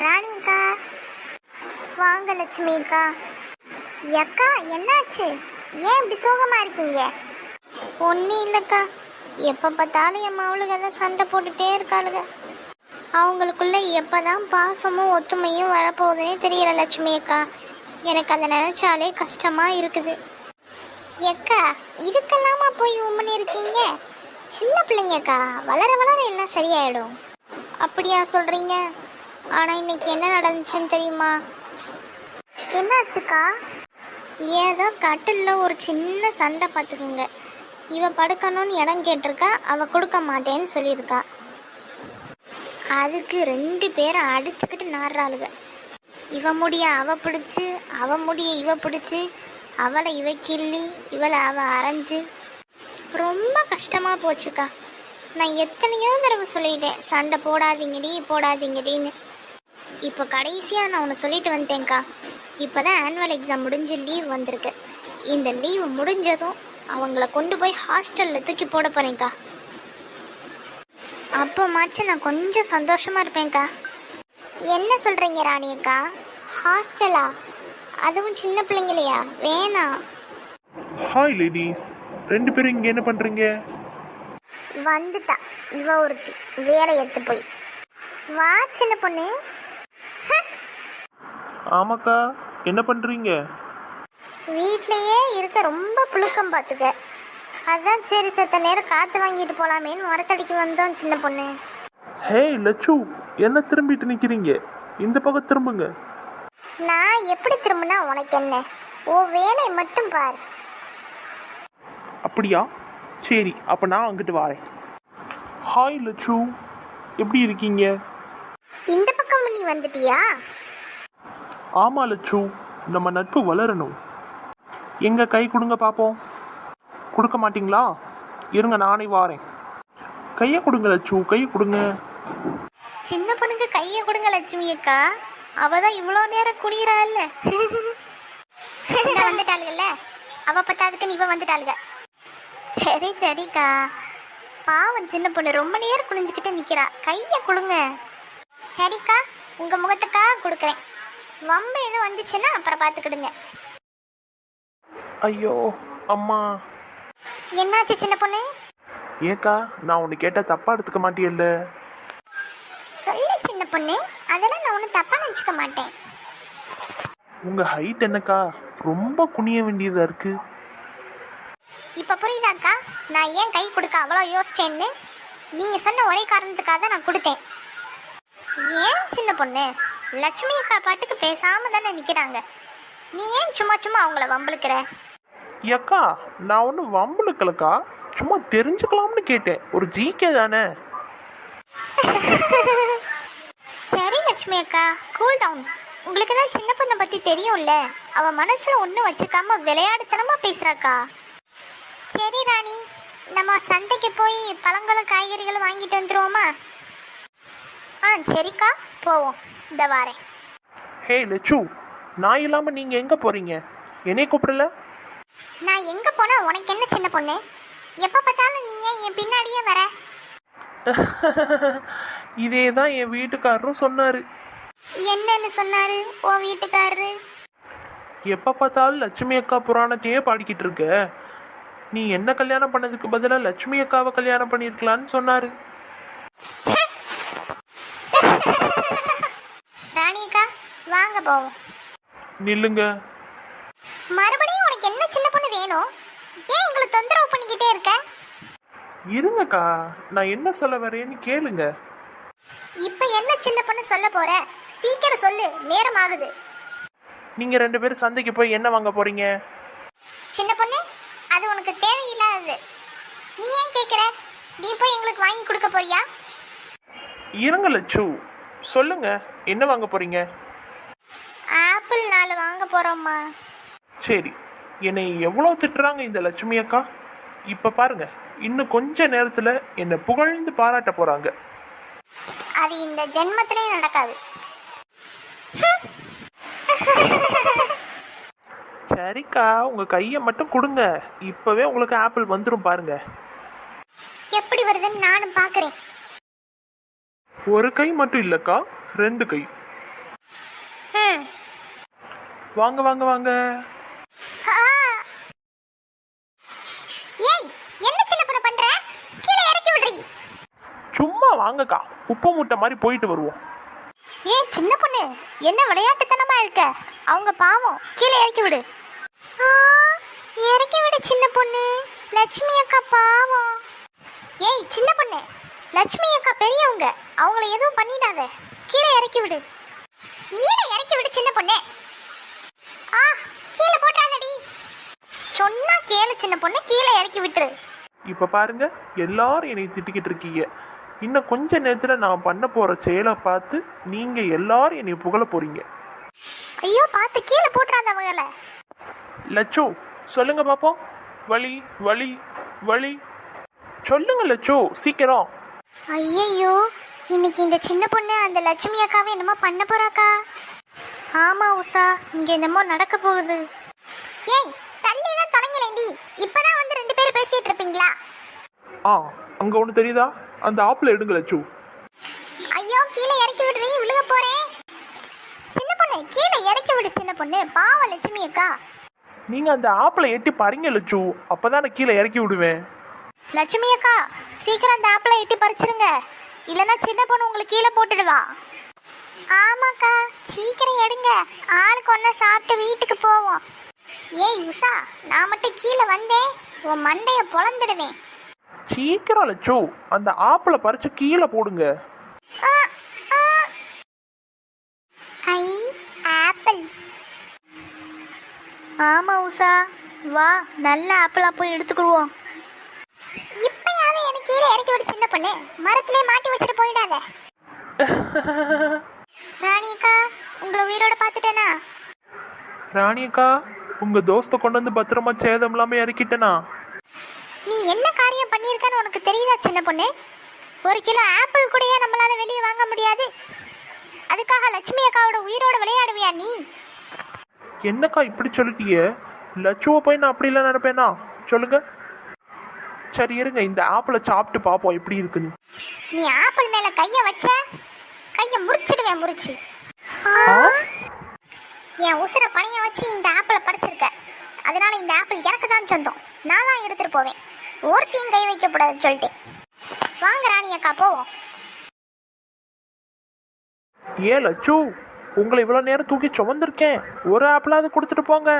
ராணிக்கா, வாங்க லட்சுமி அக்கா. அக்கா என்னாச்சு? ஏன் இப்படி சோகமா இருக்கீங்க? ஒன்றும் இல்லைக்கா, எப்போ பார்த்தாலும் என் மாவளுக்கு தான் சண்டை போட்டுகிட்டே இருக்காளுங்க. அவங்களுக்குள்ள எப்போதான் பாசமும் ஒத்துமையும் வரப்போகுதுன்னே தெரியல லட்சுமி அக்கா. எனக்கு அதை நினச்சாலே கஷ்டமாக இருக்குது. அக்கா, இதுக்கெல்லாமா போய் உம்மன் இருக்கீங்க? சின்ன பிள்ளைங்கக்கா, வளர வளர எல்லாம் சரியாயிடும். அப்படியா சொல்கிறீங்க? ஆனால் இன்னைக்கு என்ன நடந்துச்சுன்னு தெரியுமா? என்னாச்சுக்கா? ஏதோ கட்டிலில் ஒரு சின்ன சண்டை பார்த்துக்குங்க. இவ படுக்கணும்னு இடம் கேட்டிருக்கா, அவள் கொடுக்க மாட்டேன்னு சொல்லியிருக்கா. அதுக்கு 2 பேரை அடிச்சுக்கிட்டு நாடுறாளுங்க. இவ முடிய அவ பிடிச்சி, அவ முடிய இவ பிடிச்சி, அவளை இவ கிள்ளி, இவளை அவள் அரைஞ்சு ரொம்ப கஷ்டமாக போச்சுக்கா. நான் எத்தனையோ தடவை சொல்லிட்டேன், சண்டை போடாதீங்கடி போடாதீங்கடின்னு. இப்போ கடைசியாக நான் ஒன்று சொல்லிட்டு வந்துட்டேன்க்கா. இப்போ தான் ஆனுவல் எக்ஸாம் முடிஞ்சு லீவ் வந்திருக்கு. இந்த லீவ் முடிஞ்சதும் அவங்கள கொண்டு போய் ஹாஸ்டலில் தூக்கி போட போகிறேன்க்கா. அப்போமாச்சும் நான் கொஞ்சம் சந்தோஷமாக இருப்பேன்க்கா. என்ன சொல்கிறீங்க ராணியக்கா? ஹாஸ்டலா? அதுவும் சின்ன பிள்ளைங்களையா? வேணாம். ஹாய் லேடிஸ், 2 பேரும் இங்கே என்ன பண்ணுறீங்க? வந்துட்டா இவ ஒருத்தி, வேலை எடுத்து போய். வா சின்ன பொண்ணு. ஆமாக்கா, என்ன பண்ணுறீங்க? வீட்லேயே இருக்க ரொம்ப புழுக்கம் பார்த்துக்க. அதான் சரி செத்த நேரம் காற்று வாங்கிட்டு போகலாமேன்னு மரத்தடிக்கு வந்தோம் சின்ன பொண்ணு. ஹே லட்சு, என்ன திரும்பிட்டு நிற்கிறீங்க? இந்த பக்கம் திரும்புங்க. நான் எப்படி திரும்பினா உனக்கு என்ன? ஓ வேலையை மட்டும் பார். அப்படியா? சரி, அப்போ நான் அங்கிட்டு வரேன். ஹாய் லட்சு, எப்படி இருக்கீங்க? இந்த பக்கம் நீ வந்துட்டியா? ஆமாம் லட்சு, நம்ம நட்பு வளரணும். எங்க கை கொடுங்க பார்ப்போம். கொடுக்க மாட்டிங்களா? இருங்க, நானே வாரேன். கையை கொடுங்க லட்சு, கையை கொடுங்க. சின்ன பொண்ணுக்கு கையை கொடுங்க லட்சுமி அக்கா. அவ தான் இவ்வளோ நேரம் குடிக்கிறா இல்ல. வந்துட்டாளுகள்ல, அவ பத்தாதுக்கு இவ வந்துட்டாளுக. சரி சரிக்கா, பாவம் சின்ன பொண்ணு ரொம்ப நேரம் குனிஞ்சுக்கிட்டு நிற்கிறா. கையை கொடுங்க. சரிக்கா, உங்கள் முகத்துக்காக கொடுக்குறேன். வம்பு எதுவும் வந்துச்சுன்னா அப்புறம் பார்த்துக்கிடுங்க. ஐயோ அம்மா. என்னாச்சு சின்ன பொண்ணு? ஏக்கா, நான் ஒன்று கேட்டால் தப்பாக எடுத்துக்க மாட்டியல்ல? சொல்லு சின்ன பொண்ணு, அதெல்லாம் நான் ஒன்றும் தப்பாக நினச்சிக்க மாட்டேன். உங்கள் ஹைட் என்னக்கா ரொம்ப குனிய வேண்டியதாக இருக்குது. இப்போ புரியுதாக்கா நான் ஏன் கை கொடுக்க அவ்வளோ யோசிச்சேன்னு? நீங்கள் சொன்ன ஒரே காரணத்துக்காக தான் நான் கொடுத்தேன். ஏன் சின்ன பொண்ணு, லட்சுமி அக்கா பாட்டுக்கு பேசாமல் தானே நிற்கிறாங்க. நீ ஏன் சும்மா சும்மா அவங்கள வம்பளுக்கிற? ஏக்கா, நான் ஒன்றும் வம்புலுக்கலக்கா, சும்மா தெரிஞ்சுக்கலாம்னு கேட்டேன். ஒரு ஜிகே தானே. சரி லட்சுமி அக்கா, கூல் டவுன். உங்களுக்கு தான் சின்ன பொண்ணை பற்றி தெரியும்ல, அவள் மனசில் ஒன்றும் வச்சுக்காம விளையாடுத்தனமாக பேசுகிறாக்கா. சரி ராணி, நம்ம சந்தைக்கு போய் பழங்களும் காய்கறிகளும் வாங்கிட்டு வந்துடுவோமா? சரிக்கா, போவோம். இந்த வாரேன். ஹே லட்சு, நான் இல்லாமல் நீங்கள் எங்கே போகிறீங்க? என்னைய கூப்பிடல? நான் எங்கே போனால் உனக்கு என்ன சின்ன பொண்ணு? எப்போ பார்த்தாலும் நீ ஏன் என் பின்னாடியே வர? இதே தான் என் வீட்டுக்காரரும் சொன்னார். என்னன்னு சொன்னாரு உன் வீட்டுக்காரரு? எப்போ பார்த்தாலும் லட்சுமி அக்கா புராணத்தையே பாடிக்கிட்டு இருக்க, நீ என்ன கல்யாணம் பண்ணதுக்கு பதிலாக லட்சுமி அக்காவை கல்யாணம் பண்ணியிருக்கலான்னு சொன்னார். ராணிக்கா, வாங்க போவோம். நில்லுங்க. மறுபடியும் உனக்கு என்ன சின்ன பொண்ணு வேணும்? ஏன் எங்களை தொந்தரவு பண்ணிக்கிட்டே இருக்க? இருங்கக்கா, நான் என்ன சொல்ல வரேன்னு கேளுங்க. இப்போ என்ன சின்ன பொண்ணு சொல்ல போற? சீக்கிரம் சொல்லு, நேரம் ஆகுது. நீங்கள் 2 பேரும் சந்தைக்கு போய் என்ன வாங்க போகிறீங்க? சின்ன பொண்ணு, அது உனக்கு தேவையில்லாதது. நீ ஏன் கேட்குற? நீ போய் எங்களுக்கு வாங்கி கொடுக்க போறியா? இருங்க லட்சு, சொல்லுங்க, என்ன வாங்க போகிறீங்க? ஆப்பிள் 4 வாங்க போகிறோம்மா. சரி, என்னை எவ்வளோ திட்டுறாங்க இந்த லட்சுமி அக்கா. இப்போ பாருங்க, இன்னும் கொஞ்ச நேரத்தில் என்னை புகழ்ந்து பாராட்ட போகிறாங்க. அது இந்த ஜென்மத்திலே நடக்காது. சரிக்கா, உங்கள் கையை மட்டும் கொடுங்க, இப்போவே உங்களுக்கு ஆப்பிள் வந்துடும் பாருங்க. எப்படி வருதுன்னு நானும் பார்க்குறேன். ஒரு கை மட்டும் இல்லைக்கா, 2 கை. வாங்க வாங்க வாங்க. ஆ. ஏய் என்ன சின்ன பொண்ணு பண்ற? கீழே இறக்கி விடுறீ. சும்மா வாங்கக்கா, உப்பு மூட்டை மாதிரி போயிட்டு வருவோம். ஏய் சின்ன பொண்ணு என்ன விளையாட்டுத்தனமா இருக்க? அவங்க பாவம், கீழே இறக்கி விடு. இறக்கி விடு சின்ன பொண்ணு. லட்சுமி அக்கா பாவம். ஏய் சின்ன பொண்ணு, லட்சுமி அக்கா பெரியவங்க, அவங்கள எதுவும் பண்ணிடாத. கீழே இறக்கி விடு. கீழே இறக்கி விடு சின்ன பொண்ணு. ஆ கீழே போட்டாதடி. சொன்னா கேளு சின்ன பொண்ணு, கீழே இறக்கி விட்டுரு. இப்ப பாருங்க, எல்லாரும் என்னை திட்டிக்கிட்டு இருக்கீங்க. இன்னும் கொஞ்ச நேரத்துல நான் பண்ண போற செயலை பார்த்து நீங்க எல்லாரும் என்னை புகழ போறீங்க. ஐயோ பார்த்து கீழே போட்டுறாத அவங்கள. லட்சு சொல்லுங்க பாப்போம். வலி வலி வலி சொல்லுங்க லட்சு, சீக்கிரம். ஐயையோ, இன்னைக்கு இந்த சின்ன பொண்ணு அந்த லட்சுமி அக்காவை என்னமோ பண்ண போறாக்கா. ஆமா உஷா, இங்க என்னமோ நடக்க போகுது. ஏய் தள்ளி தான் தொலைங்கலேண்டி. இப்பதான் வந்து ரெண்டு பேரும் பேசிட்டு இருப்பீங்களா? அங்க ஒண்ணு தெரியுதா? அந்த ஆப்பிள் எடுங்க லட்சு. ஐயோ கீழே இறக்கி விடுறீ, விழுக போறேன். சின்ன பொண்ணு கீழே இறக்கி விடு சின்ன பொண்ணு, பாவம் லட்சுமி அக்கா. நீங்க அந்த ஆப்பிளை எட்டி பாருங்க லட்சு, அப்பதான் நான் கீழே இறக்கி விடுவேன். லட்சுமி அக்கா சீக்கிரம் அந்த ஆப்பிளை எட்டி பறிச்சிருங்க, இல்லைன்னா சின்ன பொண்ணு உங்களுக்கு கீழே போட்டுடுவா. ஆமாக்கா சீக்கிரம் எடுங்க, ஆளுக்கு ஒன்றா சாப்பிட்டு வீட்டுக்கு போவோம். ஏய் உஷா, நான் மட்டும் கீழே வந்தேன் உன் மண்டையை பொழந்துடுவேன். சீக்கிரம் லட்சு, அந்த ஆப்பிளை பறிச்சு கீழே போடுங்க. ஐ ஆப்பிள். ஆமா உஷா, வா நல்ல ஆப்பிளா போய் எடுத்துக்கிடுவோம். இப்பயாவது எனக்கு கீழே இறக்கி விடு சின்ன பொண்ணு, மரத்திலே மாட்டி வச்சுட்டு போயிடாத. ராணிக்கா உங்களை உயிரோட பார்த்துட்டேனா? ராணியக்கா, உங்க தோஸ்தை கொண்டு வந்து பத்திரமா சேதம் இல்லாம இறக்கிட்டேனா? நீ என்ன காரியம் பண்ணியிருக்கன்னு உனக்கு தெரியுதா சின்ன பொண்ணு? 1 கிலோ ஆப்பிள் கூடயே நம்மளால வெளியே வாங்க முடியாது, அதுக்காக லட்சுமி அக்காவோட உயிரோட விளையாடுவியா நீ? என்னக்கா இப்படி சொல்லிட்டிய? லட்சுவை போய் நான் அப்படி இல்லை நினைப்பேனா? சொல்லுங்க. சரி இருங்க, இந்த ஆப்பிளை சாப்பிட்டு பார்ப்போம் எப்படி இருக்குன்னு. நீ ஆப்பிள் மேல கைய வச்ச, கைய முறிச்சிடுவேன் முறிச்சு. என் உசுர பணிய வச்சு இந்த ஆப்பிளை பறிச்சிருக்க, அதனால இந்த ஆப்பிள் எனக்கு தான் சொந்தம், நான் தான் எடுத்துட்டு போவேன். ஒருத்தையும் கை வைக்கப்படாதுன்னு சொல்லிட்டேன். வாங்க ராணி அக்கா போவோம். ஏன் லட்சு, உங்களை இவ்வளோ நேரம் தூக்கி சுமந்திருக்கேன், ஒரு ஆப்பிளாவது கொடுத்துட்டு போங்க.